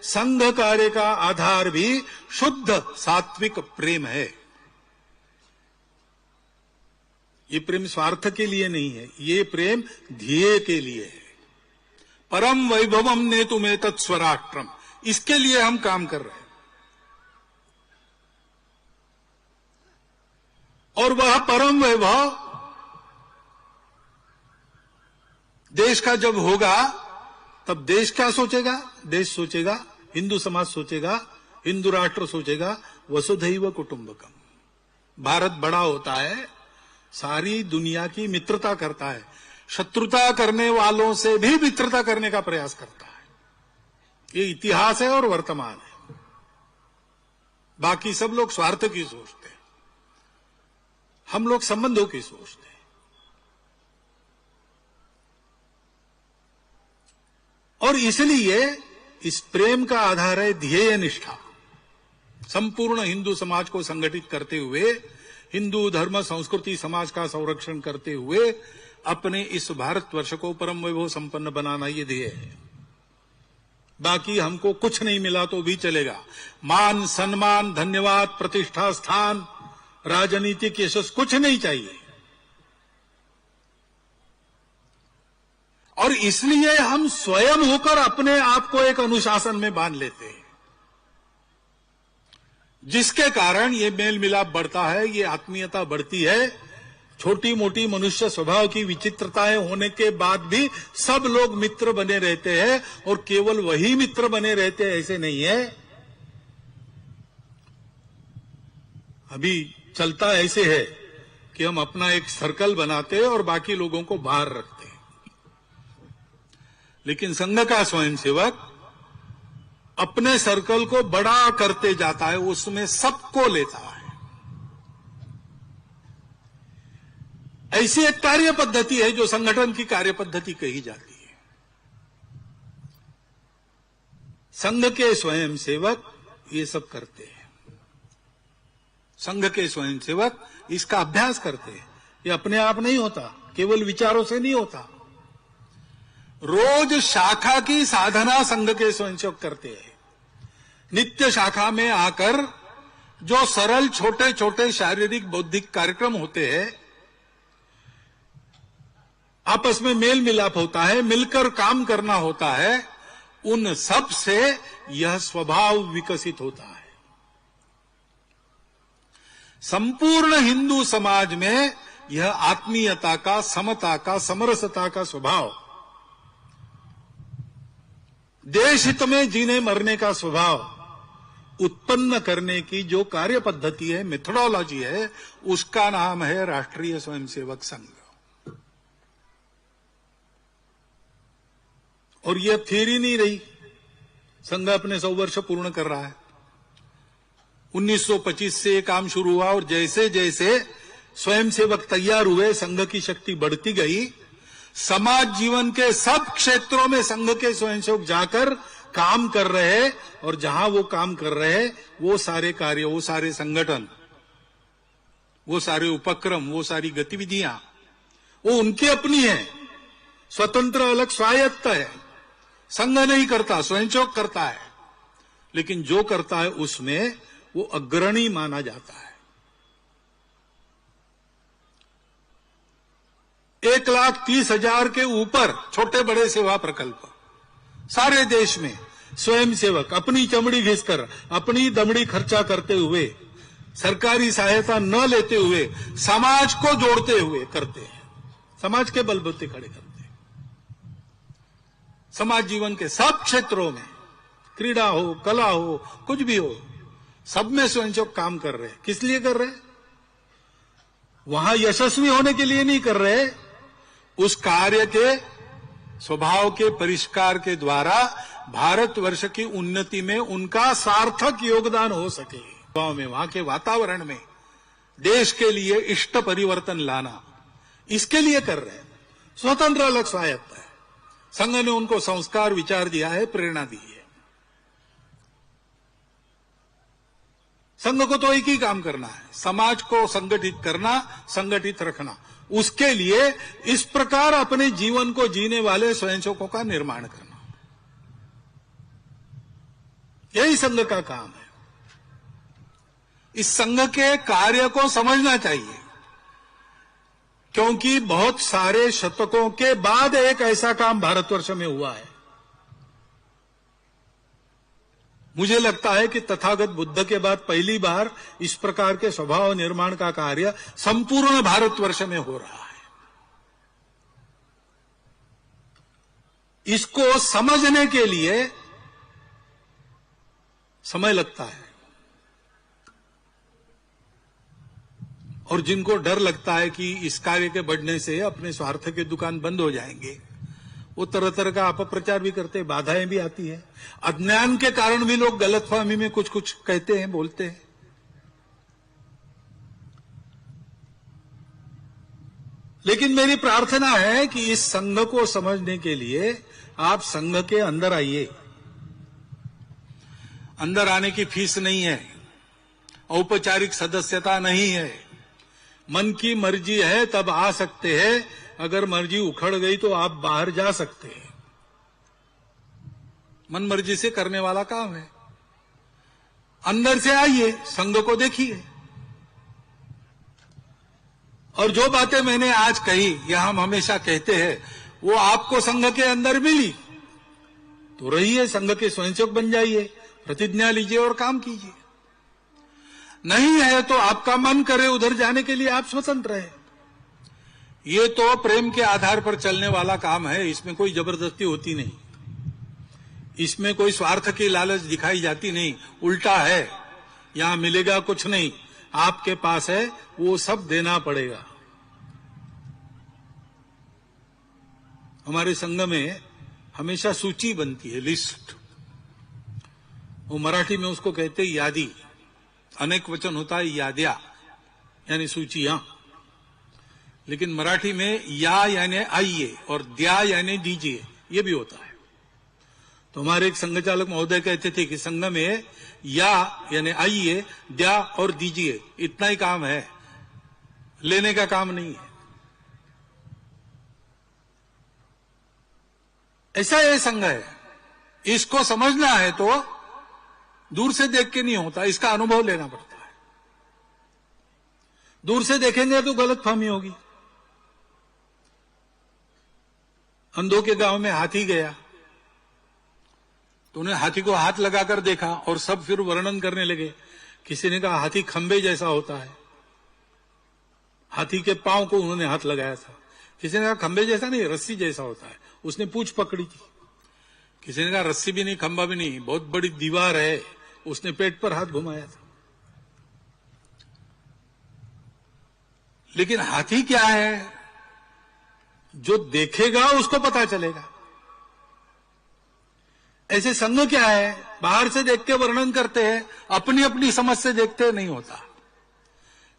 संघ कार्य का आधार भी शुद्ध सात्विक प्रेम है। ये प्रेम स्वार्थ के लिए नहीं है, ये प्रेम ध्येय के लिए है। परम वैभवम नेतुमेतत् स्वराष्ट्रम, इसके लिए हम काम कर रहे हैं। और वह परम वैभव देश का जब होगा तब देश क्या सोचेगा? देश सोचेगा, हिंदू समाज सोचेगा, हिंदू राष्ट्र सोचेगा वसुधैव कुटुंबकम। भारत बड़ा होता है, सारी दुनिया की मित्रता करता है, शत्रुता करने वालों से भी मित्रता करने का प्रयास करता है। ये इतिहास है और वर्तमान है। बाकी सब लोग स्वार्थ की सोचते हैं, हम लोग संबंधों की सोचते हैं। और इसलिए इस प्रेम का आधार है ध्येय निष्ठा। संपूर्ण हिंदू समाज को संगठित करते हुए, हिंदू धर्म संस्कृति समाज का संरक्षण करते हुए अपने इस भारतवर्ष को परम वैभव संपन्न बनाना ये ध्येय है। बाकी हमको कुछ नहीं मिला तो भी चलेगा, मान सम्मान धन्यवाद प्रतिष्ठा स्थान राजनीतिक यशस्वी कुछ नहीं चाहिए। और इसलिए हम स्वयं होकर अपने आप को एक अनुशासन में बांध लेते हैं, जिसके कारण ये मेल मिलाप बढ़ता है, ये आत्मीयता बढ़ती है। छोटी मोटी मनुष्य स्वभाव की विचित्रताएं होने के बाद भी सब लोग मित्र बने रहते हैं, और केवल वही मित्र बने रहते हैं ऐसे नहीं है। अभी चलता ऐसे है कि हम अपना एक सर्कल बनाते हैं और बाकी लोगों को बाहर रखते हैं। लेकिन संघ का स्वयंसेवक अपने सर्कल को बड़ा करते जाता है, उसमें सबको लेता है। ऐसी एक कार्य पद्धति है जो संगठन की कार्य पद्धति कही जाती है। संघ के स्वयंसेवक ये सब करते हैं। संघ के स्वयंसेवक इसका अभ्यास करते हैं। ये अपने आप नहीं होता, केवल विचारों से नहीं होता। रोज शाखा की साधना संघ के स्वयंसेवक करते हैं। नित्य शाखा में आकर जो सरल छोटे छोटे शारीरिक बौद्धिक कार्यक्रम होते हैं, आपस में मेल मिलाप होता है, मिलकर काम करना होता है, उन सब से यह स्वभाव विकसित होता है। संपूर्ण हिंदू समाज में यह आत्मीयता का, समता का, समरसता का स्वभाव, देश हित में जीने मरने का स्वभाव उत्पन्न करने की जो कार्य पद्धति है, मेथोडोलॉजी है, उसका नाम है राष्ट्रीय स्वयंसेवक संघ। और यह थियरी नहीं रही, संघ अपने 100 वर्ष पूर्ण कर रहा है। 1925 से काम शुरू हुआ और जैसे जैसे स्वयंसेवक तैयार हुए, संघ की शक्ति बढ़ती गई। समाज जीवन के सब क्षेत्रों में संघ के स्वयंसेवक जाकर काम कर रहे हैं, और जहां वो काम कर रहे हैं वो सारे कार्य, वो सारे संगठन, वो सारे उपक्रम, वो सारी गतिविधियां वो उनकी अपनी है, स्वतंत्र अलग स्वायत्त है। संघ नहीं करता, स्वयंसेवक करता है। लेकिन जो करता है उसमें वो अग्रणी माना जाता है। 1,30,000 के ऊपर छोटे बड़े सेवा प्रकल्प सारे देश में स्वयंसेवक अपनी चमड़ी घिसकर, अपनी दमड़ी खर्चा करते हुए, सरकारी सहायता न लेते हुए, समाज को जोड़ते हुए करते हैं। समाज के बलबूते खड़े करते हैं। समाज जीवन के सब क्षेत्रों में, क्रीड़ा हो, कला हो, कुछ भी हो, सब में स्वयंसेवक काम कर रहे हैं। किस लिए कर रहे हैं? वहां यशस्वी होने के लिए नहीं कर रहे, उस कार्य के स्वभाव के परिष्कार के द्वारा भारतवर्ष की उन्नति में उनका सार्थक योगदान हो सके। गांव में, वहां के वातावरण में देश के लिए इष्ट परिवर्तन लाना, इसके लिए कर रहे हैं। स्वतंत्र अलग स्वायत्त है। संघ ने उनको संस्कार विचार दिया है, प्रेरणा दी है। संघ को तो एक ही काम करना है, समाज को संगठित करना, संगठित रखना। उसके लिए इस प्रकार अपने जीवन को जीने वाले स्वयंसेवकों का निर्माण करना। यही संघ का काम है। इस संघ के कार्य को समझना चाहिए, क्योंकि बहुत सारे शतकों के बाद एक ऐसा काम भारतवर्ष में हुआ है। मुझे लगता है कि तथागत बुद्ध के बाद पहली बार इस प्रकार के स्वभाव निर्माण का कार्य संपूर्ण भारतवर्ष में हो रहा है। इसको समझने के लिए समय लगता है, और जिनको डर लगता है कि इस कार्य के बढ़ने से अपने स्वार्थ के दुकान बंद हो जाएंगे, वो तरह तरह का अपप्रचार भी करते हैं, बाधाएं भी आती है। अज्ञान के कारण भी लोग गलतफहमी में कुछ कुछ कहते हैं, बोलते हैं। लेकिन मेरी प्रार्थना है कि इस संघ को समझने के लिए आप संघ के अंदर आइए। अंदर आने की फीस नहीं है, औपचारिक सदस्यता नहीं है। मन की मर्जी है तब आ सकते हैं, अगर मर्जी उखड़ गई तो आप बाहर जा सकते हैं। मन मर्जी से करने वाला काम है। अंदर से आइए, संघ को देखिए। और जो बातें मैंने आज कही या हम हमेशा कहते हैं, वो आपको संघ के अंदर मिली तो रहिए, संघ के स्वयंसेवक बन जाइए, प्रतिज्ञा लीजिए और काम कीजिए। नहीं है तो आपका मन करे उधर जाने के लिए आप स्वतंत्र हैं। ये तो प्रेम के आधार पर चलने वाला काम है, इसमें कोई जबरदस्ती होती नहीं, इसमें कोई स्वार्थ की लालच दिखाई जाती नहीं। उल्टा है, यहां मिलेगा कुछ नहीं, आपके पास है वो सब देना पड़ेगा। हमारे संघ में हमेशा सूची बनती है, लिस्ट। वो मराठी में उसको कहते हैं यादी, अनेक वचन होता है याद्या, यानी सूचियां। लेकिन मराठी में या यानी आइए और द्या यानी दीजिए, ये भी होता है। तो हमारे एक संघ चालक महोदय कहते थे कि संघ में या यानी आइए, द्या और दीजिए, इतना ही काम है, लेने का काम नहीं है। ऐसा ये संघ है। इसको समझना है तो दूर से देख के नहीं होता, इसका अनुभव लेना पड़ता है। दूर से देखेंगे तो गलतफहमी होगी। अंधों के गांव में हाथी गया तो उन्हें हाथी को हाथ लगाकर देखा और सब फिर वर्णन करने लगे। किसी ने कहा हाथी खंबे जैसा होता है, हाथी के पांव को उन्होंने हाथ लगाया था। किसी ने कहा खंबे जैसा नहीं, रस्सी जैसा होता है, उसने पूंछ पकड़ी थी। किसी ने कहा रस्सी भी नहीं, खंबा भी नहीं, बहुत बड़ी दीवार है, उसने पेट पर हाथ घुमाया था। लेकिन हाथी क्या है, जो देखेगा उसको पता चलेगा। ऐसे संघ क्या है, बाहर से देख के वर्णन करते हैं, अपनी अपनी समझ से देखते नहीं होता।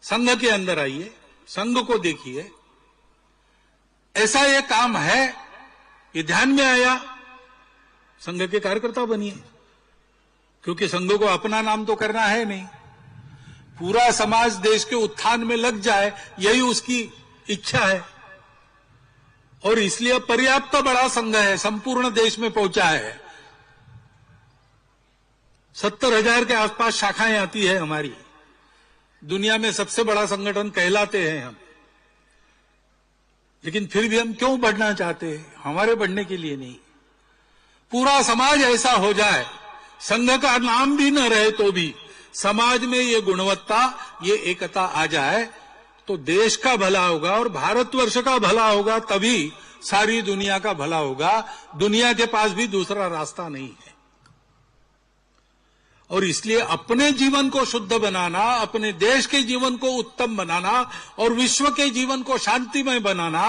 संघ के अंदर आइए, संघ को देखिए। ऐसा ये काम है, ये ध्यान में आया, संघ के कार्यकर्ता बनिए। क्योंकि संघ को अपना नाम तो करना है नहीं, पूरा समाज देश के उत्थान में लग जाए, यही उसकी इच्छा है। और इसलिए पर्याप्त बड़ा संघ है, संपूर्ण देश में पहुंचा है। 70,000 के आसपास शाखाएं आती है हमारी। दुनिया में सबसे बड़ा संगठन कहलाते हैं हम। लेकिन फिर भी हम क्यों बढ़ना चाहते हैं? हमारे बढ़ने के लिए नहीं, पूरा समाज ऐसा हो जाए, संघ का नाम भी न रहे तो भी समाज में ये गुणवत्ता, ये एकता आ जाए तो देश का भला होगा और भारतवर्ष का भला होगा, तभी सारी दुनिया का भला होगा। दुनिया के पास भी दूसरा रास्ता नहीं है। और इसलिए अपने जीवन को शुद्ध बनाना, अपने देश के जीवन को उत्तम बनाना और विश्व के जीवन को शांतिमय बनाना